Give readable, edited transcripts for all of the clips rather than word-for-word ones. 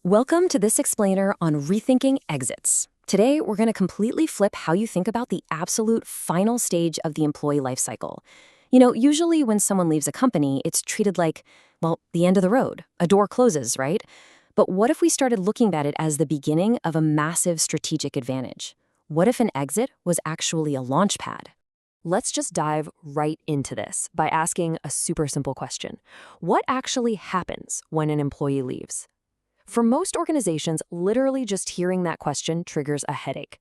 Welcome to this explainer on rethinking exits. Today, we're going to completely flip how you think about the absolute final stage of the employee life cycle. Usually when someone leaves a company, it's treated like, well, the end of the road. A door closes, right? But what if we started looking at it as the beginning of a massive strategic advantage? What if an exit was actually a launch pad? Let's just dive right into this by asking a super simple question. What actually happens when an employee leaves? For most organizations, literally just hearing that question triggers a headache.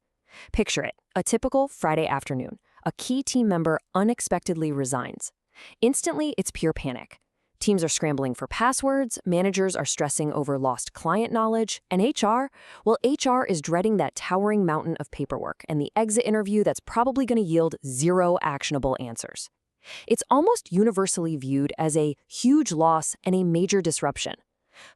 Picture it, a typical Friday afternoon. A key team member unexpectedly resigns. Instantly, it's pure panic. Teams are scrambling for passwords, managers are stressing over lost client knowledge, and HR is dreading that towering mountain of paperwork and the exit interview that's probably going to yield zero actionable answers. It's almost universally viewed as a huge loss and a major disruption.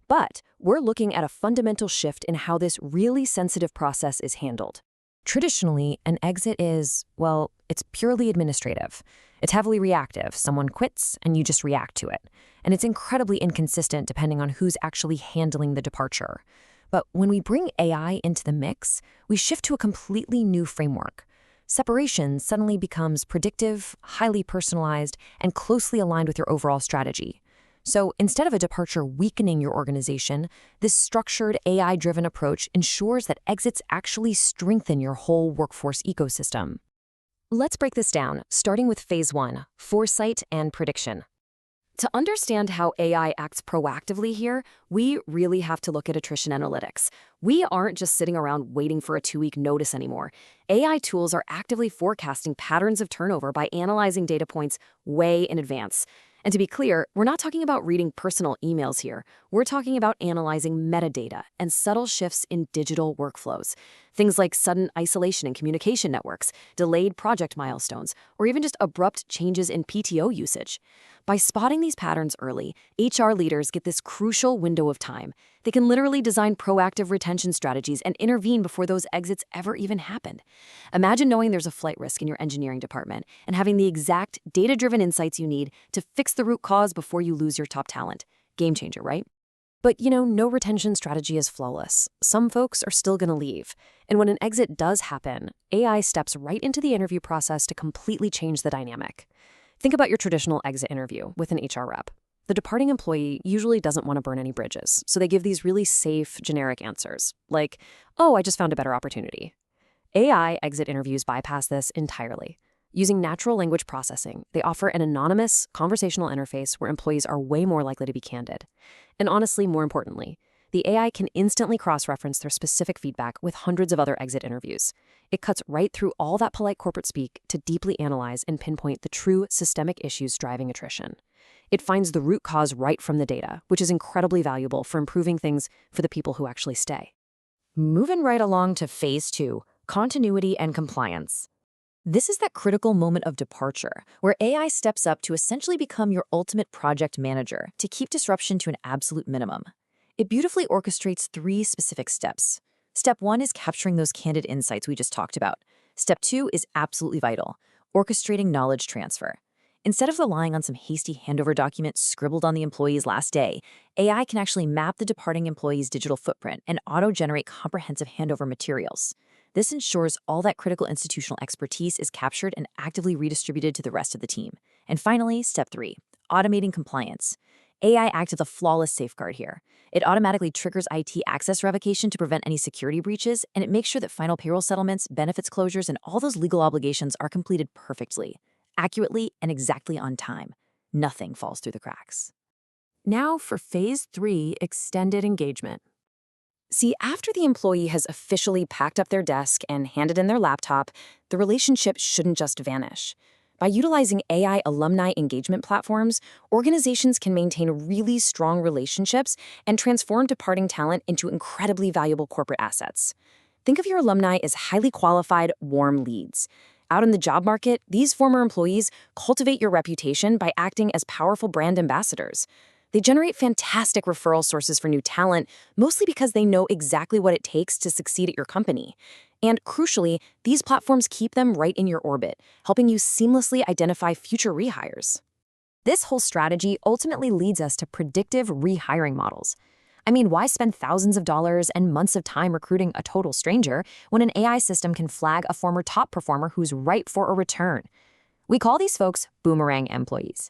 But we're looking at a fundamental shift in how this really sensitive process is handled. Traditionally, an exit is, well, it's purely administrative. It's heavily reactive. Someone quits and you just react to it. And it's incredibly inconsistent depending on who's actually handling the departure. But when we bring AI into the mix, we shift to a completely new framework. Separation suddenly becomes predictive, highly personalized, and closely aligned with your overall strategy. So instead of a departure weakening your organization, this structured AI-driven approach ensures that exits actually strengthen your whole workforce ecosystem. Let's break this down, starting with phase 1, foresight and prediction. To understand how AI acts proactively here, we really have to look at attrition analytics. We aren't just sitting around waiting for a 2-week notice anymore. AI tools are actively forecasting patterns of turnover by analyzing data points way in advance. And to be clear, we're not talking about reading personal emails here. We're talking about analyzing metadata and subtle shifts in digital workflows. Things like sudden isolation in communication networks, delayed project milestones, or even just abrupt changes in PTO usage. By spotting these patterns early, HR leaders get this crucial window of time. They can literally design proactive retention strategies and intervene before those exits ever even happen. Imagine knowing there's a flight risk in your engineering department and having the exact data-driven insights you need to fix the root cause before you lose your top talent. Game changer, right? But no retention strategy is flawless. Some folks are still going to leave. And when an exit does happen, AI steps right into the interview process to completely change the dynamic. Think about your traditional exit interview with an HR rep. The departing employee usually doesn't want to burn any bridges, so they give these really safe, generic answers, like, "Oh, I just found a better opportunity." AI exit interviews bypass this entirely. Using natural language processing, they offer an anonymous, conversational interface where employees are way more likely to be candid. And honestly, more importantly, the AI can instantly cross-reference their specific feedback with hundreds of other exit interviews. It cuts right through all that polite corporate speak to deeply analyze and pinpoint the true systemic issues driving attrition. It finds the root cause right from the data, which is incredibly valuable for improving things for the people who actually stay. Moving right along to phase 2, continuity and compliance. This is that critical moment of departure, where AI steps up to essentially become your ultimate project manager to keep disruption to an absolute minimum. It beautifully orchestrates 3 specific steps. Step 1 is capturing those candid insights we just talked about. Step 2 is absolutely vital, orchestrating knowledge transfer. Instead of relying on some hasty handover document scribbled on the employee's last day, AI can actually map the departing employee's digital footprint and auto-generate comprehensive handover materials. This ensures all that critical institutional expertise is captured and actively redistributed to the rest of the team. And finally, step 3, automating compliance. AI acts as a flawless safeguard here. It automatically triggers IT access revocation to prevent any security breaches, and it makes sure that final payroll settlements, benefits closures, and all those legal obligations are completed perfectly, accurately, and exactly on time. Nothing falls through the cracks. Now for phase 3, extended engagement. See, after the employee has officially packed up their desk and handed in their laptop, the relationship shouldn't just vanish. By utilizing AI alumni engagement platforms, organizations can maintain really strong relationships and transform departing talent into incredibly valuable corporate assets. Think of your alumni as highly qualified, warm leads. Out in the job market, these former employees cultivate your reputation by acting as powerful brand ambassadors. They generate fantastic referral sources for new talent, mostly because they know exactly what it takes to succeed at your company. And crucially, these platforms keep them right in your orbit, helping you seamlessly identify future rehires. This whole strategy ultimately leads us to predictive rehiring models. I mean, why spend thousands of dollars and months of time recruiting a total stranger when an AI system can flag a former top performer who's ripe for a return? We call these folks boomerang employees.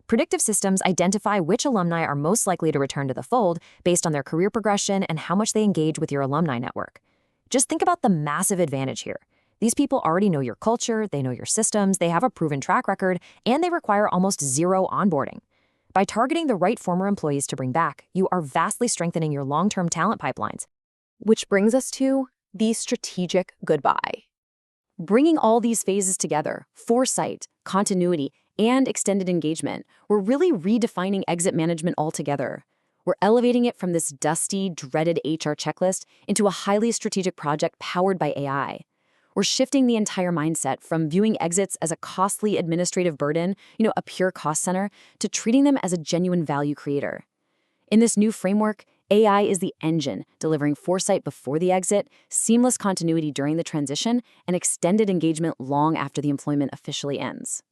Predictive systems identify which alumni are most likely to return to the fold based on their career progression and how much they engage with your alumni network. Just think about the massive advantage here. These people already know your culture, they know your systems, they have a proven track record, and they require almost zero onboarding. By targeting the right former employees to bring back, you are vastly strengthening your long-term talent pipelines. Which brings us to the strategic goodbye. Bringing all these phases together, foresight, continuity, and extended engagement, we're really redefining exit management altogether. We're elevating it from this dusty, dreaded HR checklist into a highly strategic project powered by AI. We're shifting the entire mindset from viewing exits as a costly administrative burden, a pure cost center, to treating them as a genuine value creator. In this new framework, AI is the engine, delivering foresight before the exit, seamless continuity during the transition, and extended engagement long after the employment officially ends.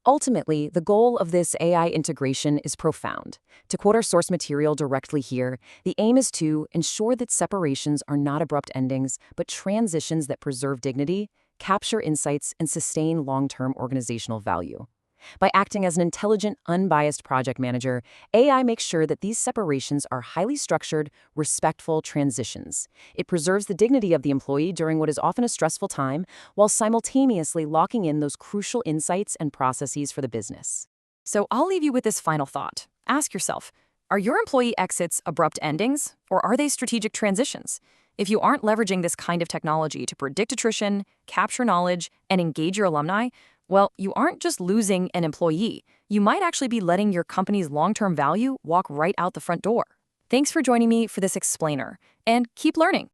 Ultimately, the goal of this AI integration is profound. To quote our source material directly here, the aim is to ensure that separations are not abrupt endings, but transitions that preserve dignity, capture insights, and sustain long-term organizational value. By acting as an intelligent, unbiased project manager, AI makes sure that these separations are highly structured, respectful transitions. It preserves the dignity of the employee during what is often a stressful time, while simultaneously locking in those crucial insights and processes for the business. So I'll leave you with this final thought. Ask yourself, are your employee exits abrupt endings, or are they strategic transitions? If you aren't leveraging this kind of technology to predict attrition, capture knowledge, and engage your alumni, well, you aren't just losing an employee. You might actually be letting your company's long-term value walk right out the front door. Thanks for joining me for this explainer, and keep learning.